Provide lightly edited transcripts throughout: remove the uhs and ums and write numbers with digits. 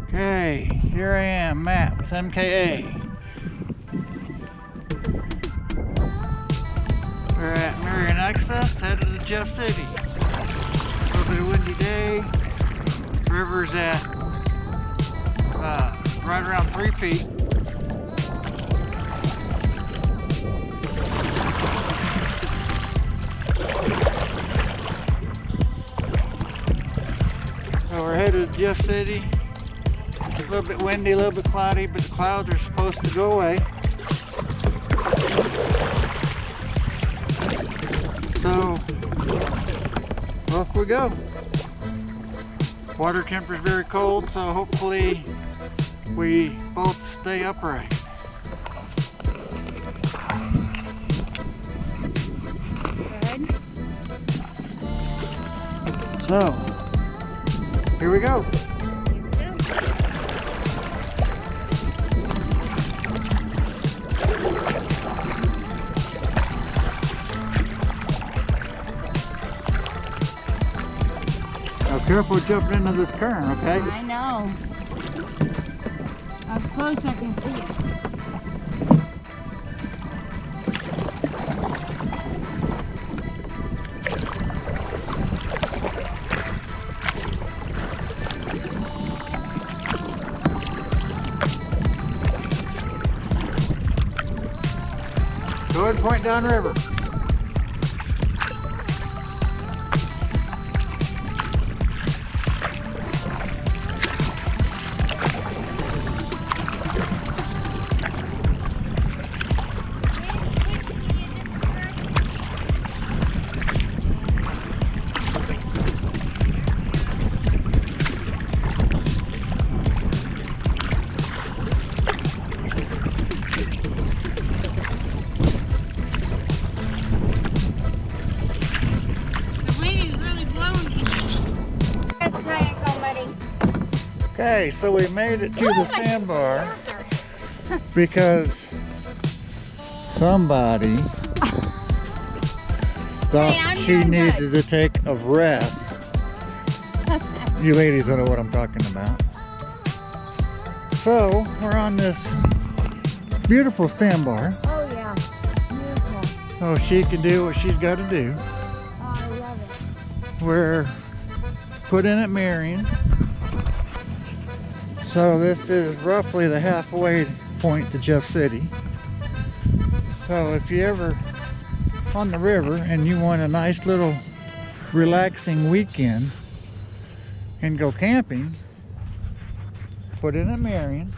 Okay, here I am, Matt with MKA. We're at Marion Access, headed to Jeff City. A little bit of windy day. River's at right around 3 feet. So we're headed to Jeff City. A little bit windy, a little bit cloudy, but the clouds are supposed to go away. So, off we go. Water temperature is very cold, so hopefully we both stay upright. Good. So, here we go. Now careful jumping into this current, okay? I know. Up close I can see it. Go ahead and point down river. Okay, so we made it to the sandbar because somebody thought she needed to take a rest. You ladies don't know what I'm talking about. So we're on this beautiful sandbar. Oh yeah, beautiful. So she can do what she's got to do. Oh, I love it. We're put in at Marion. So this is roughly the halfway point to Jeff City. So if you ever on the river and you want a nice little relaxing weekend and go camping, put in at Marion.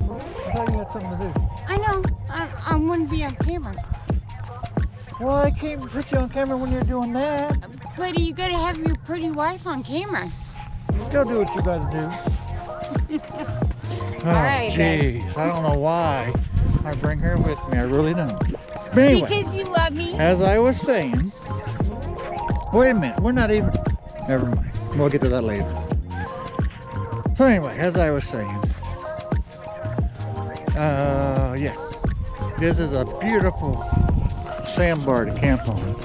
I thought you had something to do. I know. I want to be on camera. Well, I can't put you on camera when you're doing that. But you gotta have your pretty wife on camera. Go do what you gotta do. Oh, Alright, jeez. I don't know why I bring her with me. I really don't. But anyway, Because you love me. as I was saying, wait a minute. We're not even. Never mind. We'll get to that later. So anyway, as I was saying, yeah, this is a beautiful sandbar to camp on,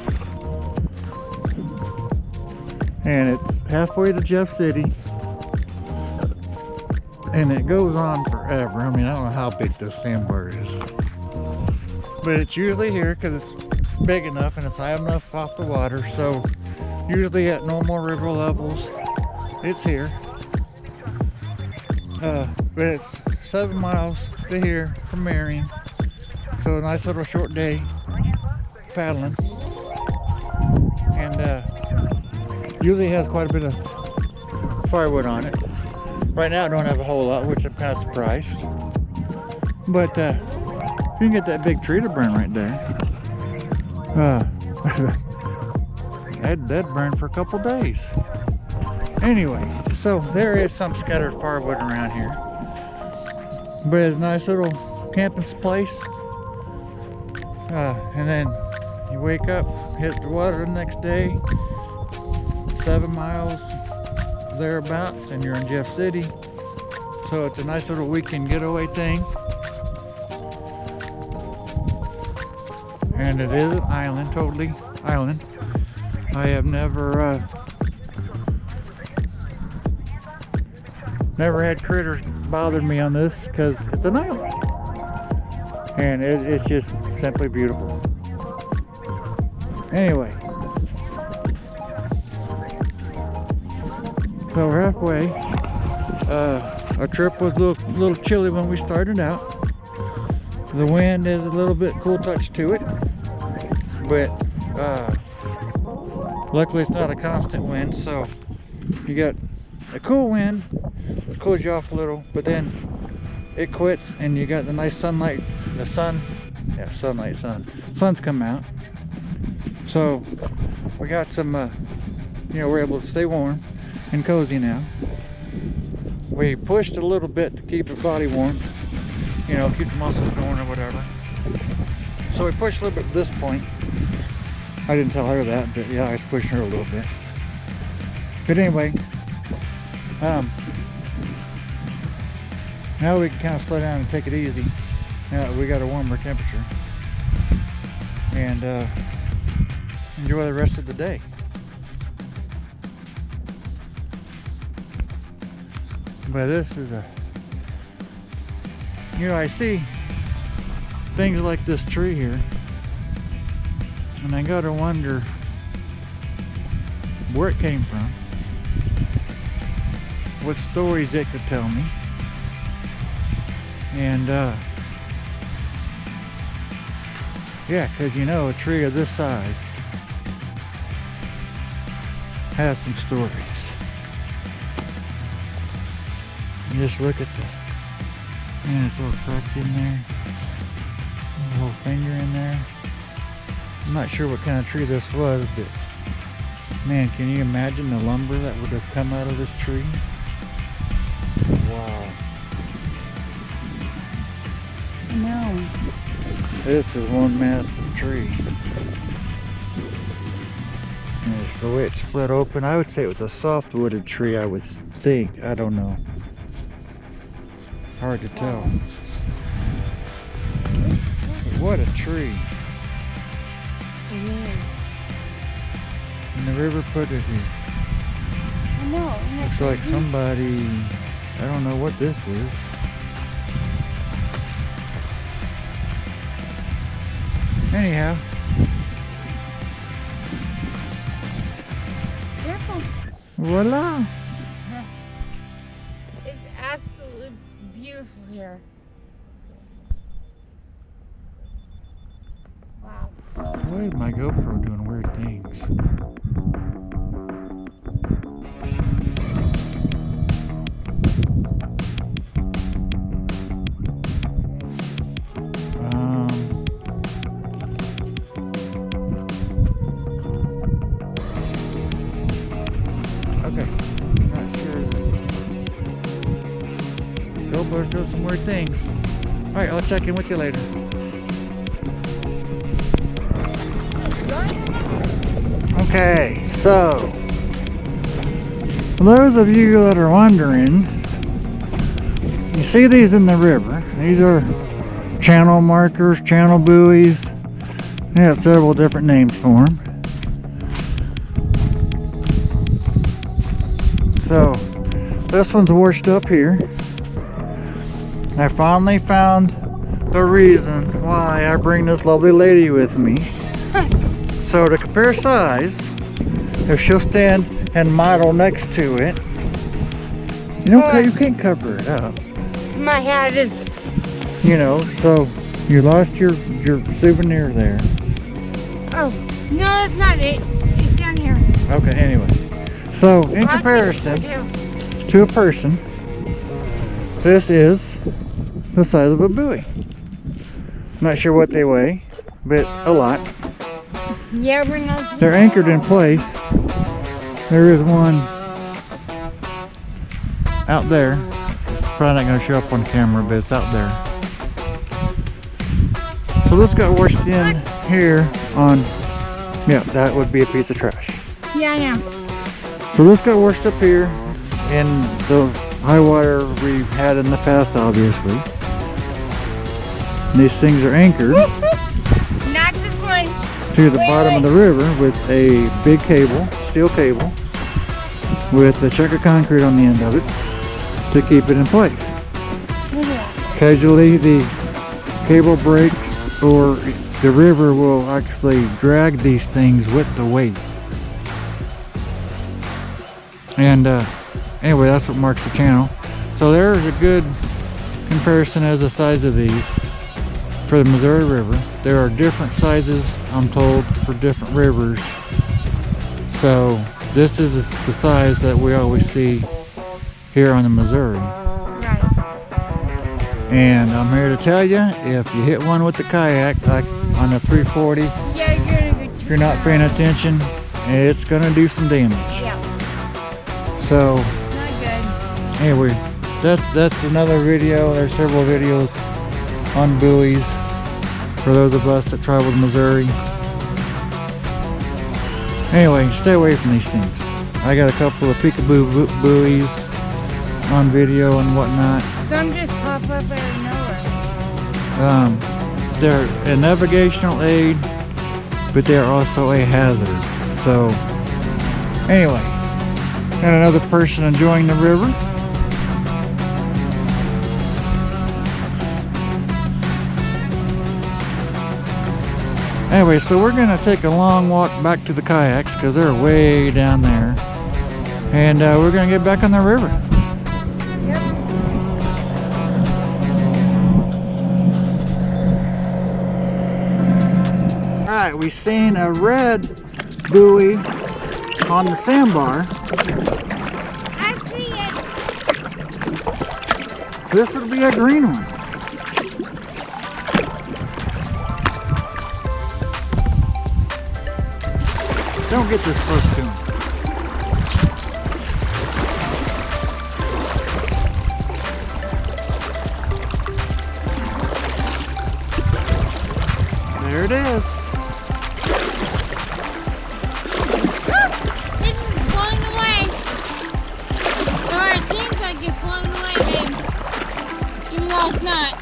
and it's halfway to Jeff City. And it goes on forever. I mean, I don't know how big this sandbar is, but it's usually here because it's big enough and it's high enough off the water. So usually at normal river levels, it's here. But it's 7 miles to here from Marion. So a nice little short day paddling. And usually has quite a bit of firewood on it. Right now I don't have a whole lot, which I'm kind of surprised. But you can get that big tree to burn right there. That'd burn for a couple days. Anyway, so there is some scattered firewood around here. But it's a nice little camping place. And then you wake up, hit the water the next day, 7 miles thereabouts, and you're in Jeff City. So it's a nice little weekend getaway thing. And it is an island, totally island. I have never Never had critters bothered me on this because it's an island. And it's just simply beautiful. Anyway. So we're halfway. Our trip was a little chilly when we started out. The wind is a little bit cool touch to it. But luckily it's not a constant wind, so you got a cool wind, it cools you off a little, but then it quits and you got the nice sunlight, sun's come out. So we got some, we're able to stay warm and cozy now. We pushed a little bit to keep the body warm, keep the muscles going or whatever. So we pushed a little bit at this point. I didn't tell her that, but yeah, I was pushing her a little bit. But anyway, now we can kind of slow down and take it easy. Now that we got a warmer temperature. And enjoy the rest of the day. But this is I see things like this tree here, and I gotta wonder where it came from, what stories it could tell me, and yeah, because a tree of this size has some stories. Just look at that. Man, it's all cracked in there. A little finger in there. I'm not sure what kind of tree this was, but man, can you imagine the lumber that would have come out of this tree? Wow. No. This is one massive tree. And it's the way it's split open. I would say it was a soft-wooded tree, I would think. I don't know. Hard to tell. But what a tree. It is. And the river put it here. I know. Looks like somebody, I don't know what this is. Anyhow. Careful. Voila. It's absolutely beautiful here. Wow. Why is my GoPro doing weird things? Okay, not sure. GoPro's doing some weird things. Alright, I'll check in with you later. Okay, so for those of you that are wondering, you see these in the river. These are channel markers, channel buoys. They have several different names for them. So this one's washed up here. I finally found the reason why I bring this lovely lady with me. So to compare size, if she'll stand and model next to it, you can't cover it up. My hat is. So you lost your souvenir there. Oh, no, that's not it. It's down here. Okay, anyway. So in comparison to a person, this is the size of a buoy. Not sure what they weigh, but a lot. Yeah, we're not. They're anchored in place. There is one out there. It's probably not going to show up on camera, but it's out there. So this got washed in here on, that would be a piece of trash. Yeah, I know. So this got washed up here in the high water we've had in the past, obviously. These things are anchored Not this one. to the bottom of the river with a big cable, steel cable, with the checker concrete on the end of it. to keep it in place. Look at that. Occasionally the cable breaks or the river will actually drag these things with the weight. And anyway, that's what marks the channel. So there's a good comparison as the size of these for the Missouri River. There are different sizes, I'm told, for different rivers. So this is the size that we always see here on the Missouri. Right. And I'm here to tell you, if you hit one with the kayak, like on the 340, Yeah, you're gonna go if you're not paying attention, it's gonna do some damage. Yeah, So not good. anyway, that's another video. There's several videos on buoys for those of us that travel to Missouri. Anyway, stay away from these things. I got a couple of peekaboo buoys on video and whatnot. Some just pop up out of nowhere. They're a navigational aid, but they're also a hazard. So anyway, got another person enjoying the river. Anyway, so we're gonna take a long walk back to the kayaks because they're way down there, and we're gonna get back on the river. Yep. All right, we seen a red buoy on the sandbar. I see it. This would be a green one. Don't get this close to him. There it is. It's flying away. Or it seems like it's flying away, babe. You lost nut.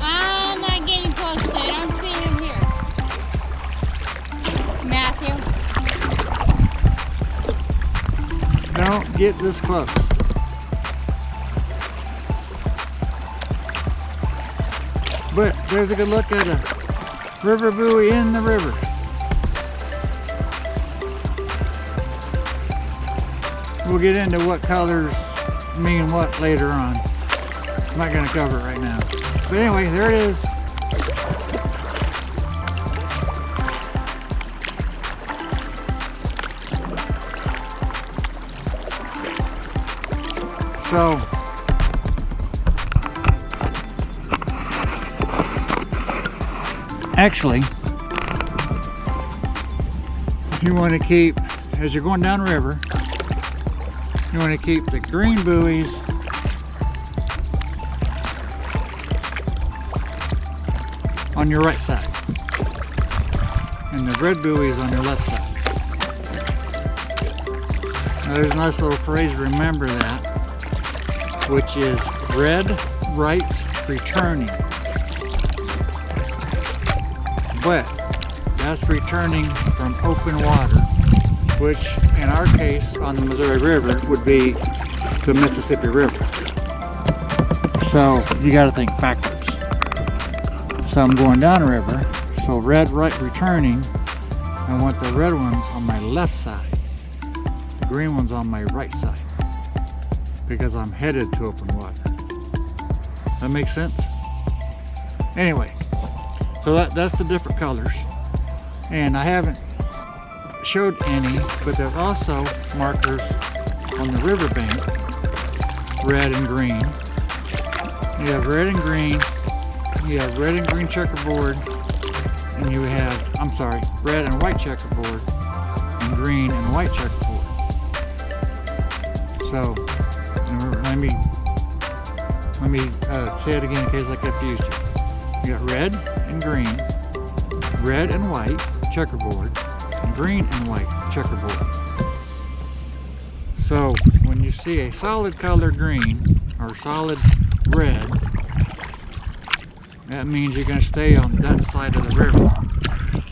I'm not getting close to it. I'm seeing him here. Matthew. Don't get this close. But there's a good look at a river buoy in the river. We'll get into what colors mean what later on. I'm not going to cover it right now. But anyway, there it is. So actually, you want to keep, as you're going down river, you want to keep the green buoys on your right side and the red buoys on your left side. Now there's a nice little phrase to remember that, which is red, right, returning. But that's returning from open water, which in our case on the Missouri River would be the Mississippi River. So you got to think backwards. So I'm going down the river, so red, right, returning. I want the red ones on my left side, the green ones on my right side, because I'm headed to open water. That makes sense? Anyway, so that's the different colors. And I haven't showed any, but there's also markers on the riverbank, red and green. You have red and green, you have red and green checkerboard, and you have, I'm sorry, red and white checkerboard, and green and white checkerboard. So, let me say it again in case I confused you. You got red and green, red and white checkerboard, and green and white checkerboard. So when you see a solid color green or solid red, that means you're going to stay on that side of the river.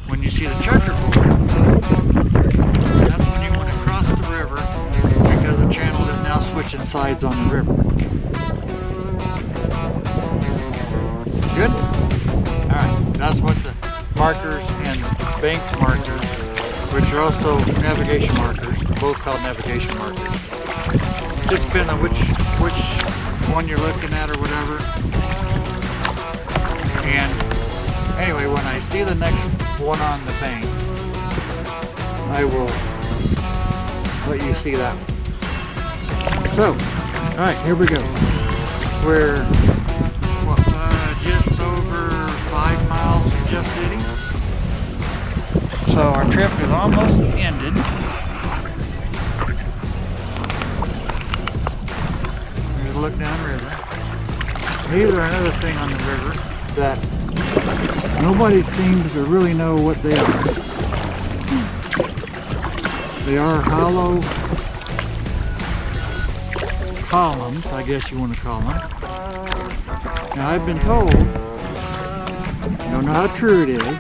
When you see the checkerboard, that's when you want to cross the river because the channel is now switching sides on the river. Good? Alright, that's what the markers and bank markers, which are also navigation markers, both called navigation markers. Just depending on which one you're looking at or whatever. And anyway, when I see the next one on the bank, I will let you see that one. So, alright, here we go. We're just over 5 miles from Jeff City. So our trip is almost ended. Here's a look downriver. These are another thing on the river that nobody seems to really know what they are. They are hollow columns, I guess you want to call them. Now I've been told, I don't know how true it is,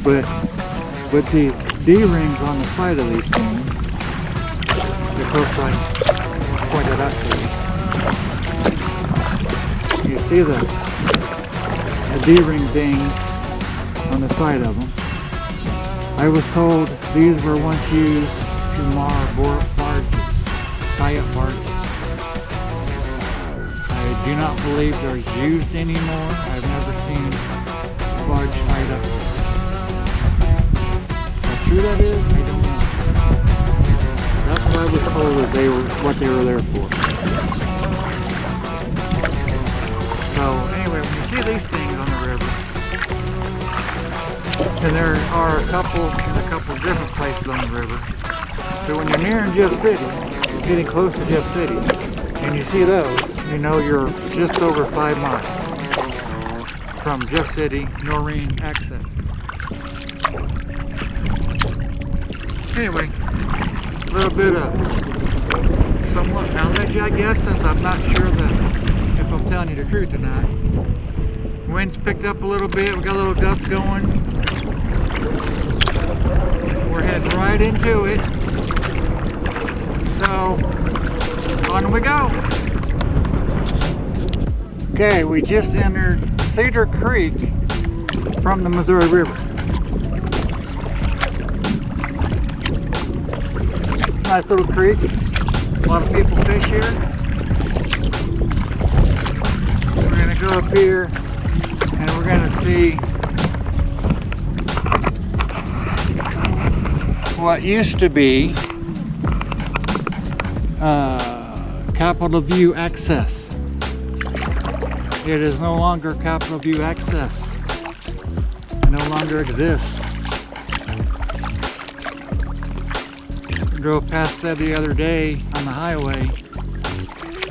but with these D-rings on the side of these things, of course I pointed out to you. You see the D-ring things on the side of them. I was told these were once used to mar barges, tie up barges. I do not believe they're used anymore. I've never seen a barge tied up. How true that is, I don't know. That's what I was told that they were what they were there for. So anyway, when you see these things on the river, and there are a couple different places on the river. So when you're nearing Jeff City, you're getting close to Jeff City, and you see those, you know you're just over 5 miles from Jeff City Noreen access. Anyway, a little bit of somewhat knowledge, I guess, since I'm not sure if I'm telling you the truth or not. Wind's picked up a little bit, we got a little gust going. We're heading right into it. So, on we go. Okay, we just entered Cedar Creek from the Missouri River. Nice little creek. A lot of people fish here. We're going to go up here and we're going to see what used to be Capitol View access. It is no longer Capitol View access. It no longer exists. I drove past that the other day on the highway.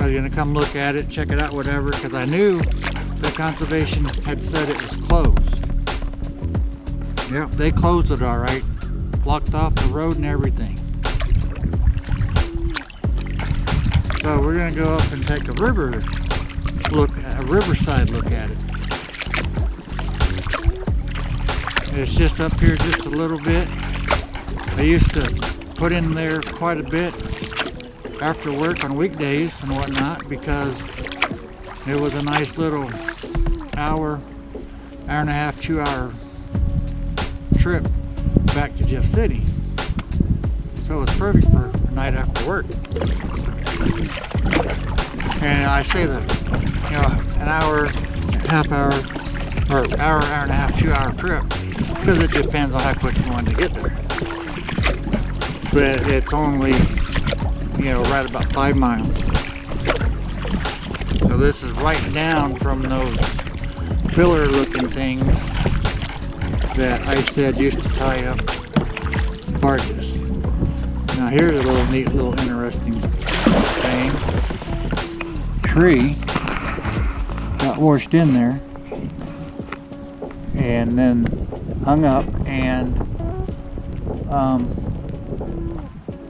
I was gonna come look at it, check it out, whatever, because I knew the conservation had said it was closed. Yep, they closed it all right. Blocked off the road and everything. So we're gonna go up and take a riverside look at it. It's just up here just a little bit. I used to put in there quite a bit after work on weekdays and whatnot because it was a nice little hour and a half, 2 hour trip back to Jeff City. So it's perfect for a night after work. And I say that, you know, an hour, half hour, or hour and a half, 2 hour trip, because it depends on how quick you want to get there. But it's only, you know, right about 5 miles. So this is right down from those pillar looking things that I said used to tie up barges. Now here's a little neat, little interesting thing. Tree got washed in there and then hung up, and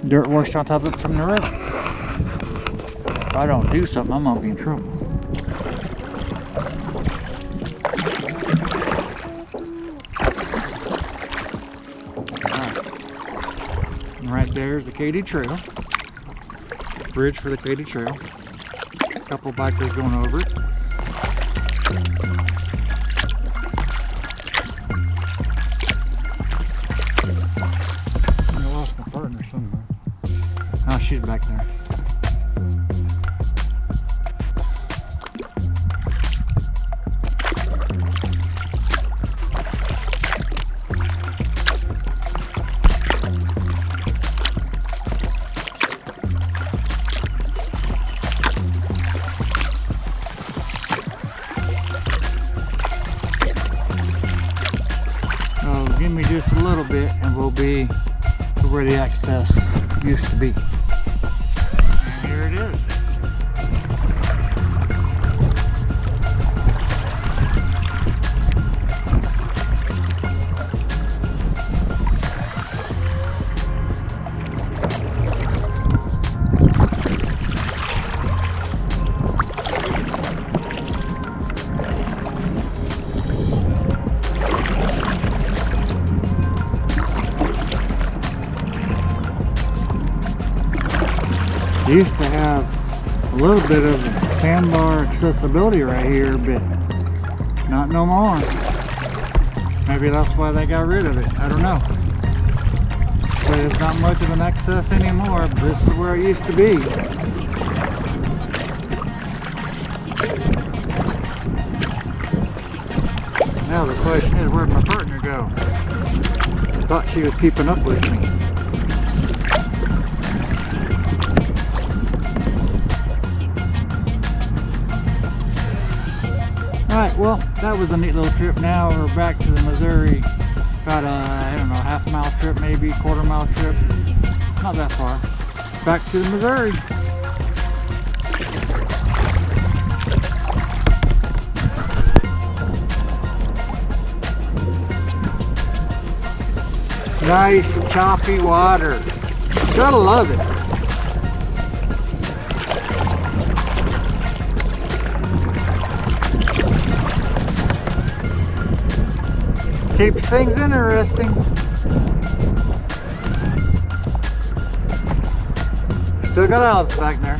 dirt washed on top of it from the river. If I don't do something, I'm gonna be in trouble. Right there's the Katy Trail. bridge for the Katy Trail. A couple bikers going over it. I lost my partner somewhere. Oh, she's back there. Give me just a little bit and we'll be to where the access used to be. And here it is. Used to have a little bit of sandbar accessibility right here, but not no more. Maybe that's why they got rid of it. I don't know. But there's not much of an access anymore. But this is where it used to be. Now the question is, where'd my partner go? Thought she was keeping up with me. Alright, well, that was a neat little trip. Now we're back to the Missouri. About a, I don't know, half-mile trip maybe, quarter-mile trip. Not that far. Back to the Missouri. Nice, choppy water. Gotta love it. Keeps things interesting. Still got Alex back there.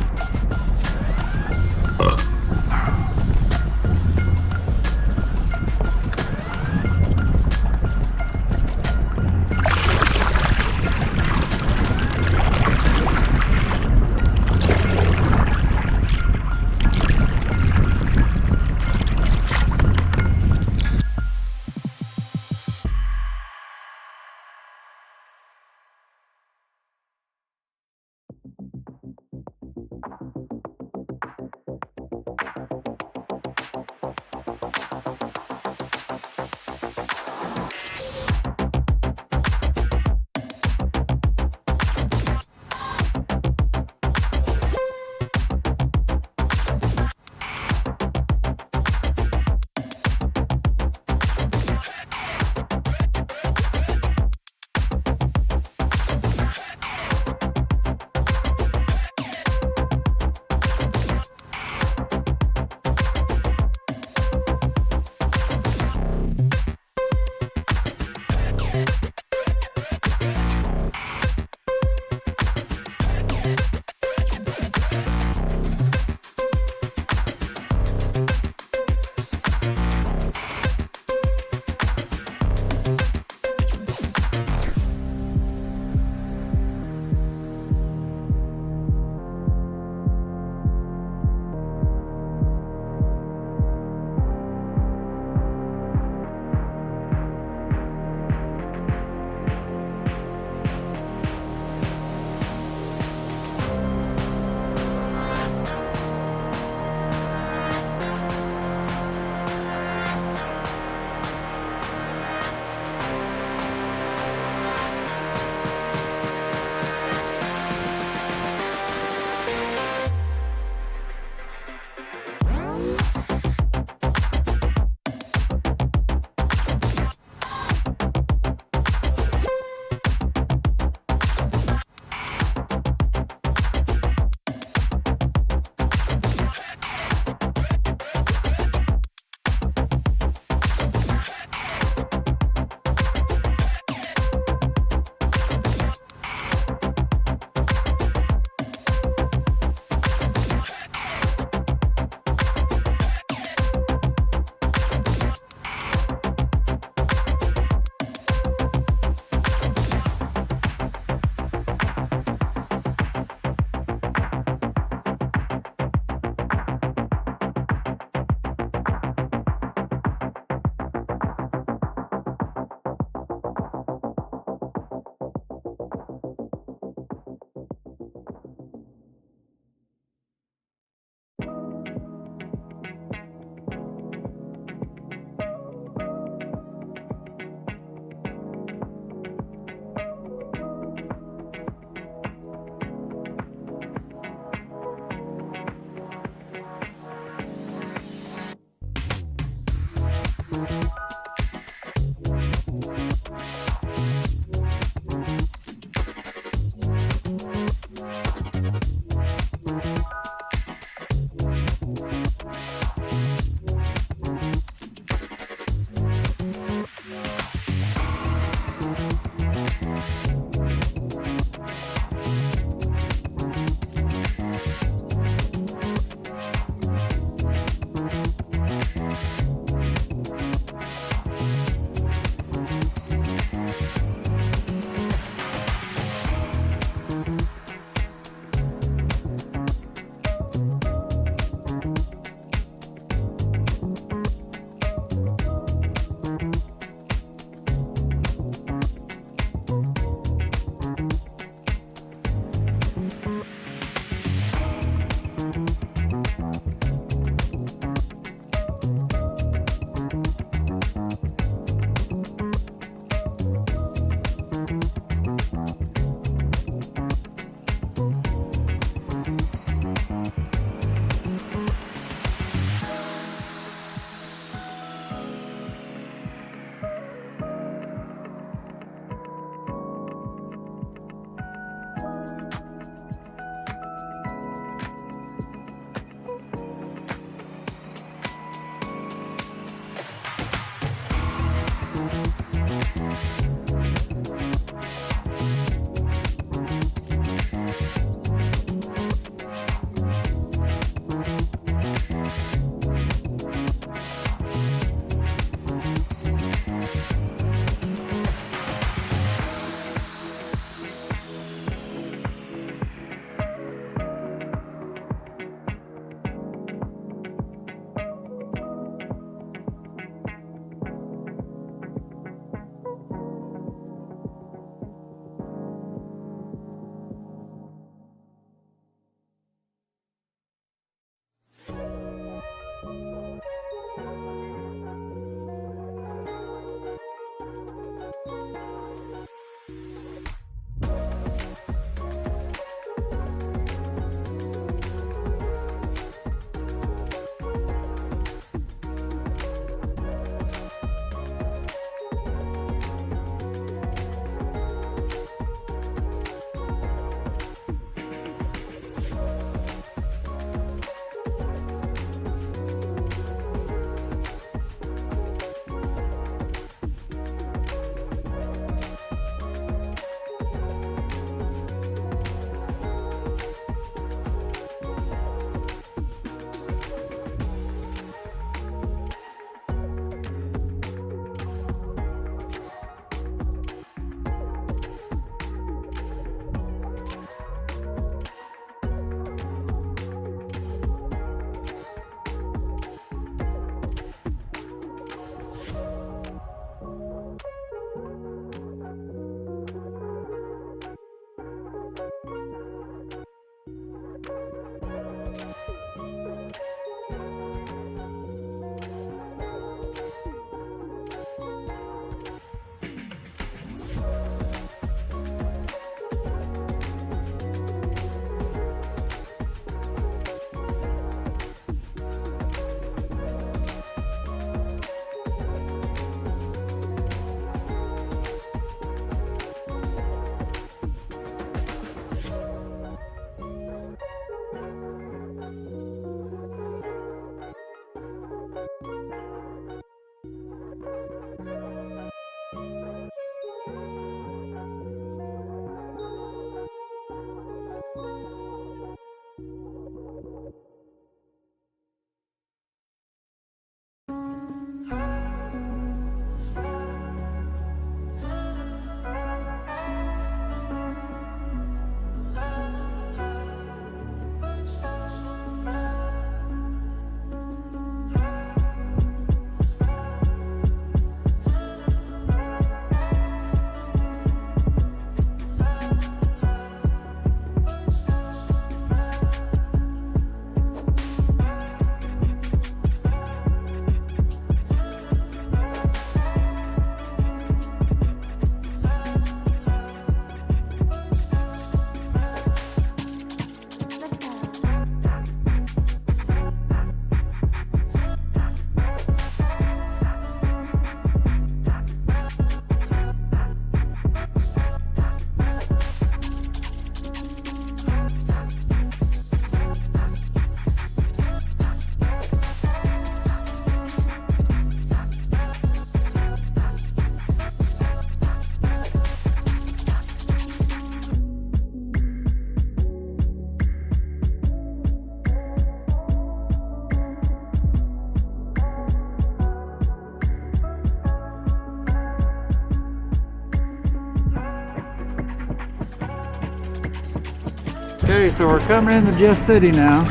Okay, so we're coming into Jeff City now.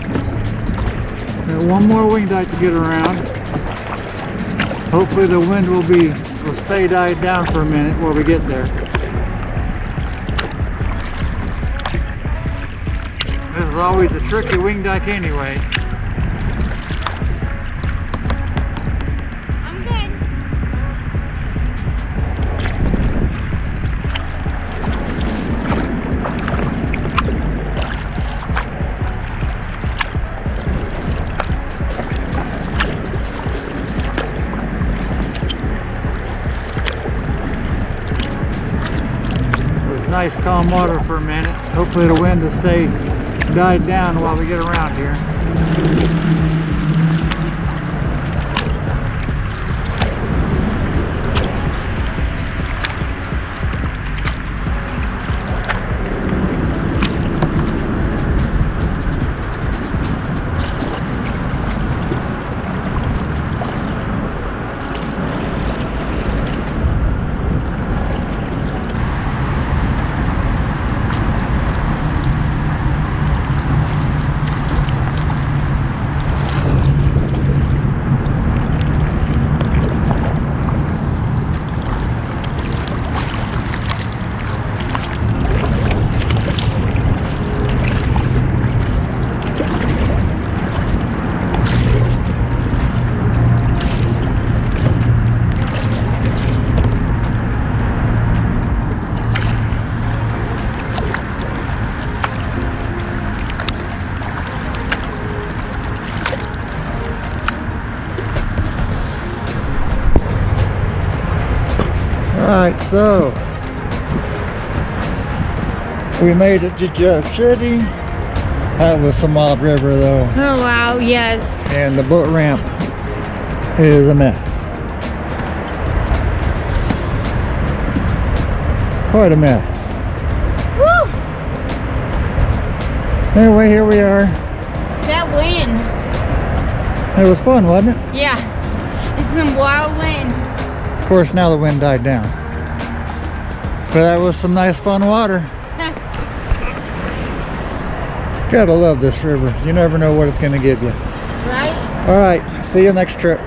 Got one more wing dike to get around. Hopefully the wind will stay died down for a minute while we get there. This is always a tricky wing dike anyway. I'm good. Nice calm water for a minute. Hopefully the wind will stay died down while we get around here. Alright, so we made it to Jeff City. That was some wild river though. Oh wow, yes. And the boat ramp is a mess. Quite a mess. Woo! Anyway, here we are. That wind. It was fun, wasn't it? Yeah. It's some wild wind. Of course, now the wind died down. But that was some nice fun water. Gotta love this river. You never know what it's gonna give you. Right? Alright, see you next trip.